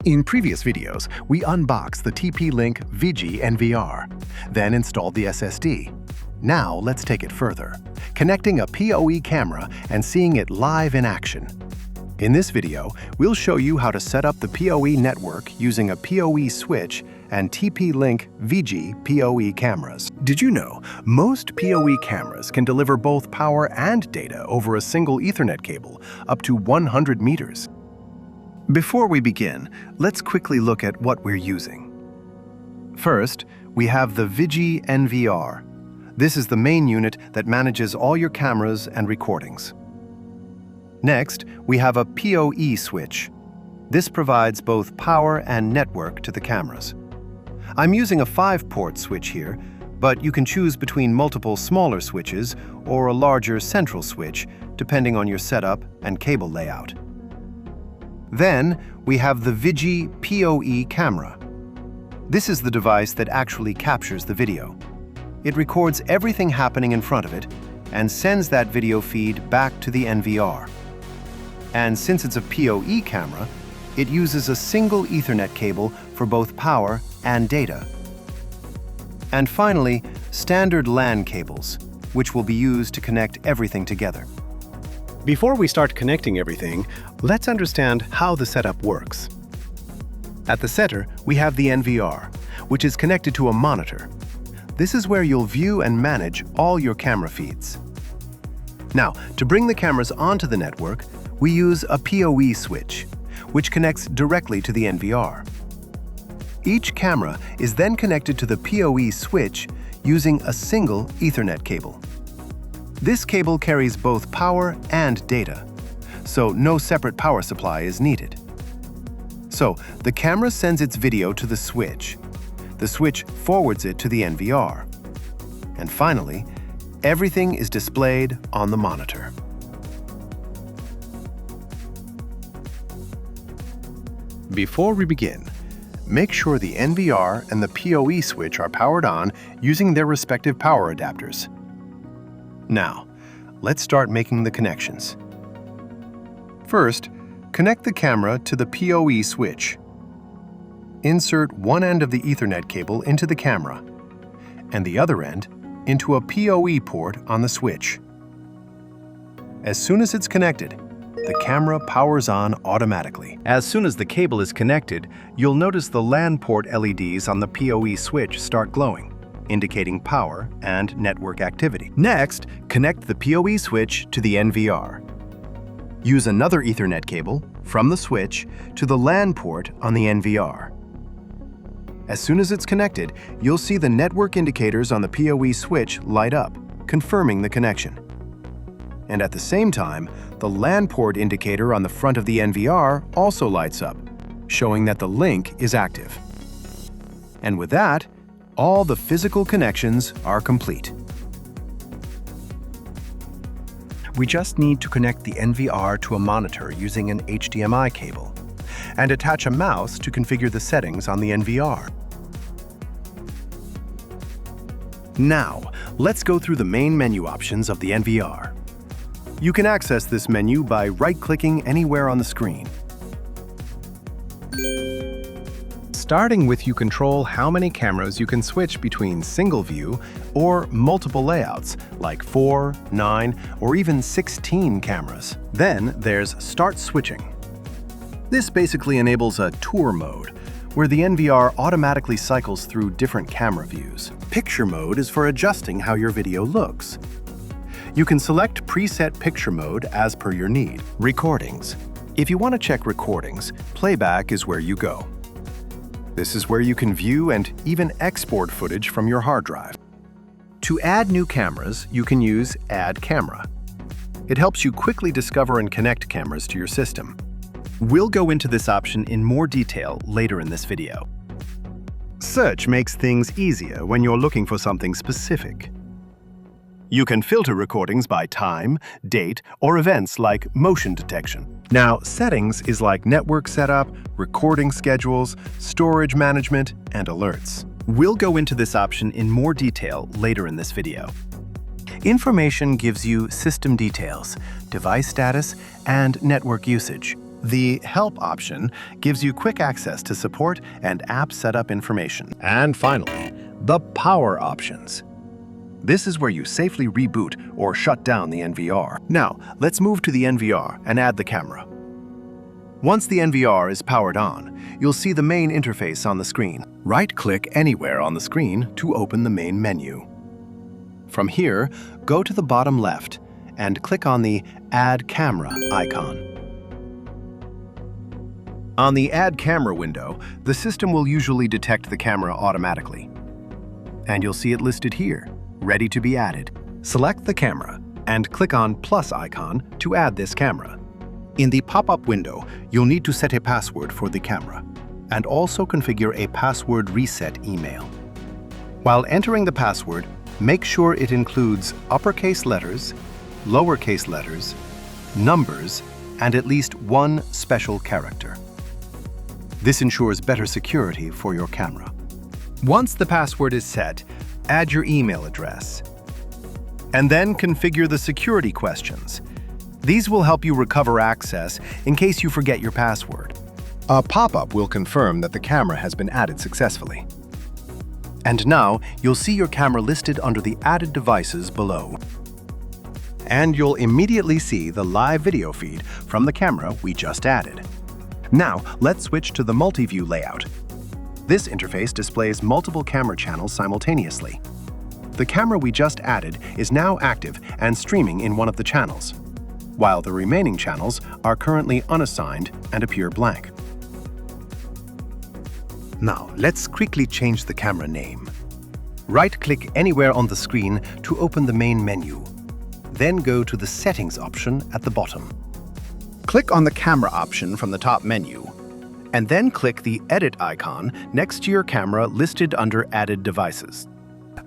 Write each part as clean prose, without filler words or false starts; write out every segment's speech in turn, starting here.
In previous videos, we unboxed the TP-Link VIGI NVR, then installed the SSD. Now let's take it further, connecting a PoE camera and seeing it live in action. In this video, we'll show you how to set up the PoE network using a PoE switch and TP-Link VIGI PoE cameras. Did you know most PoE cameras can deliver both power and data over a single Ethernet cable up to 100 meters? Before we begin, let's quickly look at what we're using. First, we have the VIGI NVR. This is the main unit that manages all your cameras and recordings. Next, we have a PoE switch. This provides both power and network to the cameras. I'm using a 5-port switch here, but you can choose between multiple smaller switches or a larger central switch, depending on your setup and cable layout. Then, we have the VIGI PoE camera. This is the device that actually captures the video. It records everything happening in front of it and sends that video feed back to the NVR. And since it's a PoE camera, it uses a single Ethernet cable for both power and data. And finally, standard LAN cables, which will be used to connect everything together. Before we start connecting everything, let's understand how the setup works. At the center, we have the NVR, which is connected to a monitor. This is where you'll view and manage all your camera feeds. Now, to bring the cameras onto the network, we use a PoE switch, which connects directly to the NVR. Each camera is then connected to the PoE switch using a single Ethernet cable. This cable carries both power and data, so no separate power supply is needed. So, the camera sends its video to the switch. The switch forwards it to the NVR. And finally, everything is displayed on the monitor. Before we begin, make sure the NVR and the PoE switch are powered on using their respective power adapters. Now, let's start making the connections. First, connect the camera to the PoE switch. Insert one end of the Ethernet cable into the camera, and the other end into a PoE port on the switch. As soon as it's connected, the camera powers on automatically. As soon as the cable is connected, you'll notice the LAN port LEDs on the PoE switch start glowing, indicating power and network activity. Next, connect the PoE switch to the NVR. Use another Ethernet cable from the switch to the LAN port on the NVR. As soon as it's connected, you'll see the network indicators on the PoE switch light up, confirming the connection. And at the same time, the LAN port indicator on the front of the NVR also lights up, showing that the link is active. And with that, all the physical connections are complete. We just need to connect the NVR to a monitor using an HDMI cable and attach a mouse to configure the settings on the NVR. Now, let's go through the main menu options of the NVR. You can access this menu by right-clicking anywhere on the screen. Starting with, you control how many cameras you can switch between single view or multiple layouts, like 4, 9, or even 16 cameras. Then there's Start Switching. This basically enables a tour mode, where the NVR automatically cycles through different camera views. Picture mode is for adjusting how your video looks. You can select preset picture mode as per your need. Recordings. If you want to check recordings, Playback is where you go. This is where you can view and even export footage from your hard drive. To add new cameras, you can use Add Camera. It helps you quickly discover and connect cameras to your system. We'll go into this option in more detail later in this video. Search makes things easier when you're looking for something specific. You can filter recordings by time, date, or events like motion detection. Now, settings is like network setup, recording schedules, storage management, and alerts. We'll go into this option in more detail later in this video. Information gives you system details, device status, and network usage. The Help option gives you quick access to support and app setup information. And finally, the Power options. This is where you safely reboot or shut down the NVR. Now, let's move to the NVR and add the camera. Once the NVR is powered on, you'll see the main interface on the screen. Right-click anywhere on the screen to open the main menu. From here, go to the bottom left and click on the Add Camera icon. On the Add Camera window, the system will usually detect the camera automatically. And you'll see it listed here, ready to be added. Select the camera and click on plus icon to add this camera. In the pop-up window, you'll need to set a password for the camera and also configure a password reset email. While entering the password, make sure it includes uppercase letters, lowercase letters, numbers, and at least one special character. This ensures better security for your camera. Once the password is set, add your email address. And then configure the security questions. These will help you recover access in case you forget your password. A pop-up will confirm that the camera has been added successfully. And now, you'll see your camera listed under the added devices below. And you'll immediately see the live video feed from the camera we just added. Now, let's switch to the multiview layout. This interface displays multiple camera channels simultaneously. The camera we just added is now active and streaming in one of the channels, while the remaining channels are currently unassigned and appear blank. Now, let's quickly change the camera name. Right-click anywhere on the screen to open the main menu. Then go to the Settings option at the bottom. Click on the Camera option from the top menu, and then click the Edit icon next to your camera listed under Added Devices.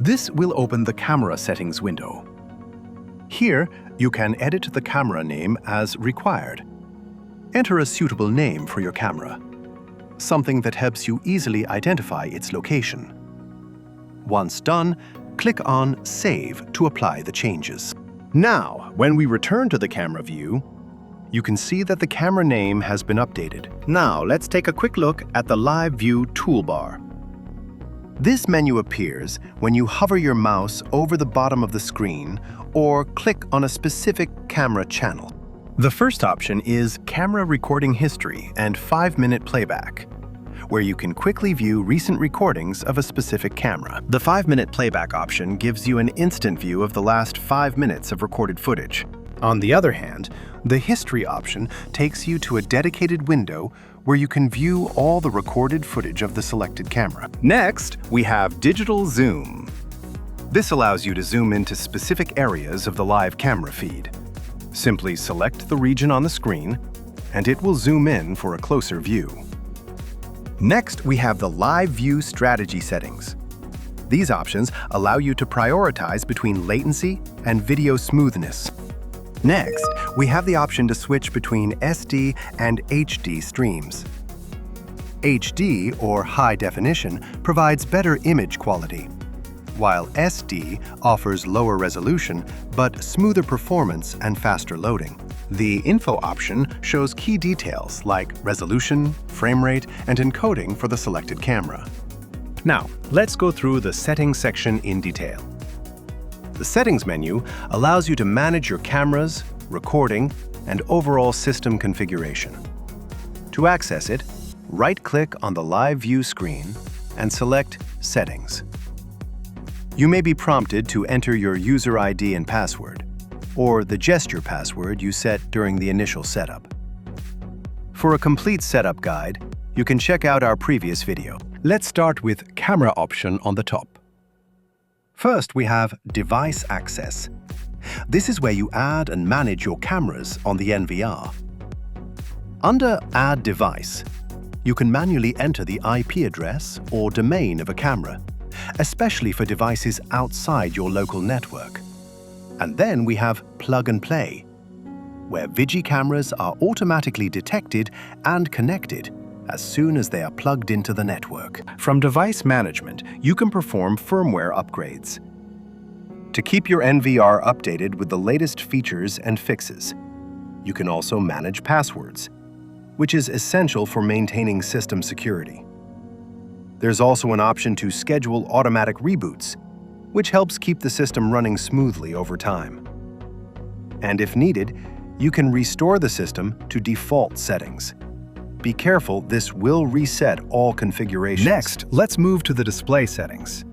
This will open the Camera Settings window. Here, you can edit the camera name as required. Enter a suitable name for your camera, something that helps you easily identify its location. Once done, click on Save to apply the changes. Now, when we return to the camera view, you can see that the camera name has been updated. Now, let's take a quick look at the Live View toolbar. This menu appears when you hover your mouse over the bottom of the screen or click on a specific camera channel. The first option is Camera Recording History and 5-minute Playback, where you can quickly view recent recordings of a specific camera. The 5-minute Playback option gives you an instant view of the last 5 minutes of recorded footage. On the other hand, the History option takes you to a dedicated window where you can view all the recorded footage of the selected camera. Next, we have Digital Zoom. This allows you to zoom into specific areas of the live camera feed. Simply select the region on the screen, and it will zoom in for a closer view. Next, we have the Live View Strategy settings. These options allow you to prioritize between latency and video smoothness. Next, we have the option to switch between SD and HD streams. HD, or high definition, provides better image quality, while SD offers lower resolution but smoother performance and faster loading. The Info option shows key details like resolution, frame rate, and encoding for the selected camera. Now, let's go through the Settings section in detail. The Settings menu allows you to manage your cameras, recording, and overall system configuration. To access it, right-click on the Live View screen and select Settings. You may be prompted to enter your user ID and password, or the gesture password you set during the initial setup. For a complete setup guide, you can check out our previous video. Let's start with Camera option on the top. First, we have Device Access. This is where you add and manage your cameras on the NVR. Under Add Device, you can manually enter the IP address or domain of a camera, especially for devices outside your local network. And then we have Plug and Play, where VIGI cameras are automatically detected and connected as soon as they are plugged into the network. From Device Management, you can perform firmware upgrades to keep your NVR updated with the latest features and fixes. You can also manage passwords. which is essential for maintaining system security. There's also an option to schedule automatic reboots, which helps keep the system running smoothly over time. And if needed, you can restore the system to default settings. Be careful, this will reset all configurations. Next, let's move to the display settings.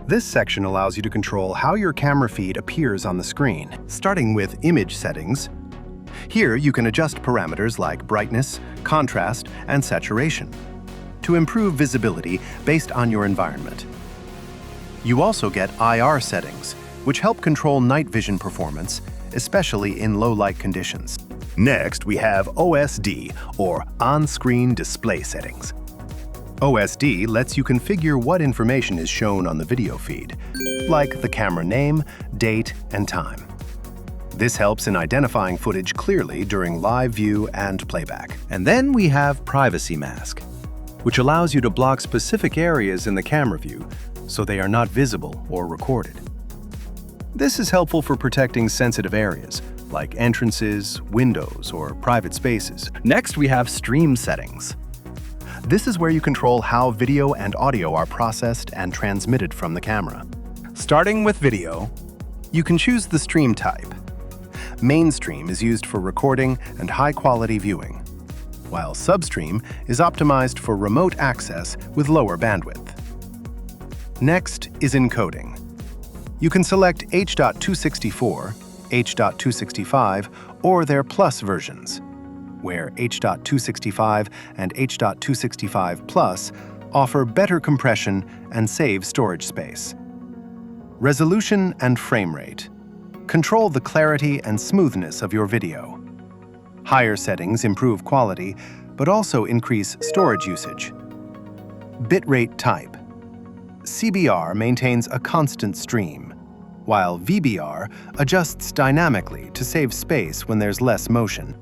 This section allows you to control how your camera feed appears on the screen. Starting with image settings, here you can adjust parameters like brightness, contrast, and saturation to improve visibility based on your environment. You also get IR settings, which help control night vision performance, especially in low-light conditions. Next, we have OSD, or on-screen display settings. OSD lets you configure what information is shown on the video feed, like the camera name, date, and time. This helps in identifying footage clearly during live view and playback. And then we have Privacy Mask, which allows you to block specific areas in the camera view so they are not visible or recorded. This is helpful for protecting sensitive areas, like entrances, windows, or private spaces. Next, we have Stream Settings. This is where you control how video and audio are processed and transmitted from the camera. Starting with video, You can choose the stream type. Mainstream is used for recording and high-quality viewing, while Substream is optimized for remote access with lower bandwidth. Next is encoding. You can select H.264, H.265, or their Plus versions, where H.265 and H.265 Plus offer better compression and save storage space. Resolution and frame rate. Control the clarity and smoothness of your video. Higher settings improve quality, but also increase storage usage. Bitrate type. CBR maintains a constant stream, while VBR adjusts dynamically to save space when there's less motion.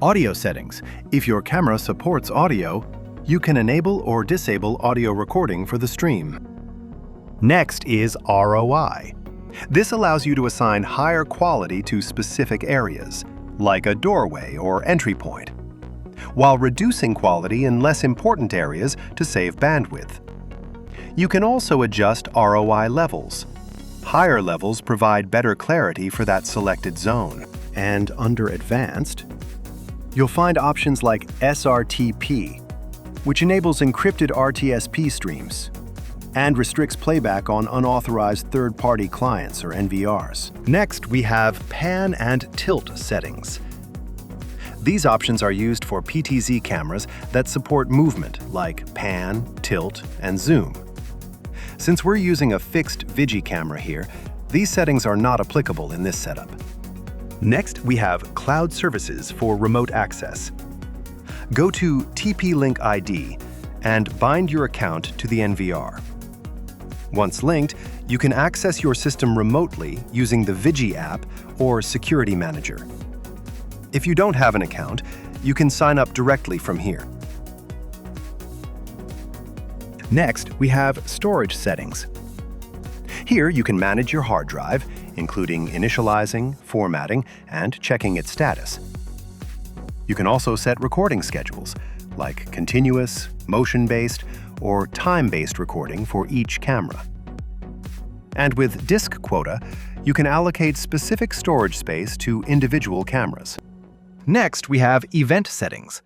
Audio settings. If your camera supports audio, you can enable or disable audio recording for the stream. Next is ROI. This allows you to assign higher quality to specific areas, like a doorway or entry point, while reducing quality in less important areas to save bandwidth. You can also adjust ROI levels. Higher levels provide better clarity for that selected zone. And under Advanced, you'll find options like SRTP, which enables encrypted RTSP streams and restricts playback on unauthorized third-party clients or NVRs. Next, we have Pan and Tilt settings. These options are used for PTZ cameras that support movement like pan, tilt, and zoom. Since we're using a fixed VIGI camera here, these settings are not applicable in this setup. Next, we have Cloud Services for remote access. Go to TP-Link ID and bind your account to the NVR. Once linked, you can access your system remotely using the VIGI app or Security Manager. If you don't have an account, you can sign up directly from here. Next, we have Storage settings. Here you can manage your hard drive, including initializing, formatting, and checking its status. You can also set recording schedules, like continuous, motion-based, or time-based recording for each camera. And with disk quota, you can allocate specific storage space to individual cameras. Next, we have Event settings.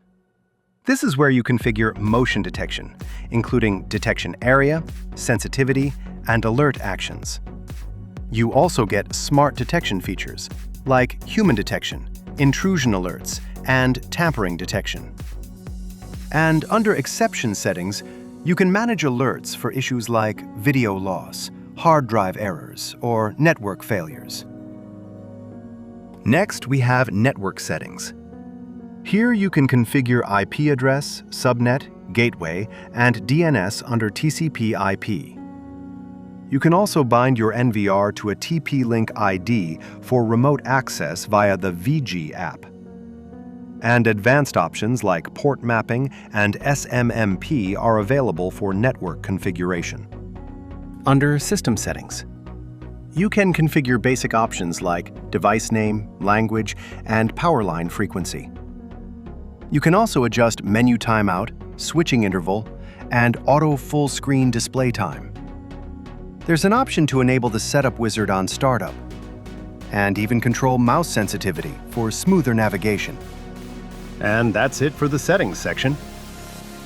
This is where you configure motion detection, including detection area, sensitivity, and alert actions. You also get smart detection features, like human detection, intrusion alerts, and tampering detection. And under exception settings, you can manage alerts for issues like video loss, hard drive errors, or network failures. Next, we have network settings. Here you can configure IP address, subnet, gateway, and DNS under TCP/IP. You can also bind your NVR to a TP-Link ID for remote access via the VIGI app. And advanced options like port mapping and SMMP are available for network configuration. Under System Settings, You can configure basic options like device name, language, and power line frequency. You can also adjust menu timeout, switching interval, and auto full screen display time. There's an option to enable the setup wizard on startup, and even control mouse sensitivity for smoother navigation. And that's it for the settings section.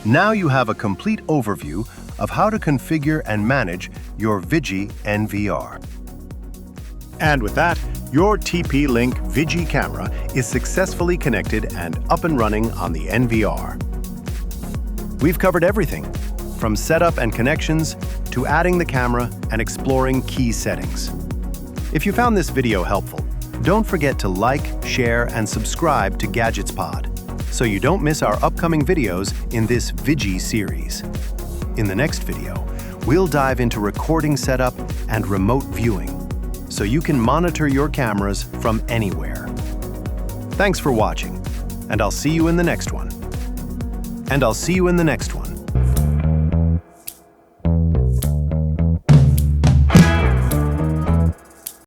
Now you have a complete overview of how to configure and manage your VIGI NVR. And with that, your TP-Link VIGI camera is successfully connected and up and running on the NVR. We've covered everything, from setup and connections to adding the camera and exploring key settings. If you found this video helpful, don't forget to like, share, and subscribe to Gadgets Pod so you don't miss our upcoming videos in this VIGI series. In the next video, we'll dive into recording setup and remote viewing so you can monitor your cameras from anywhere. Thanks for watching, and I'll see you in the next one.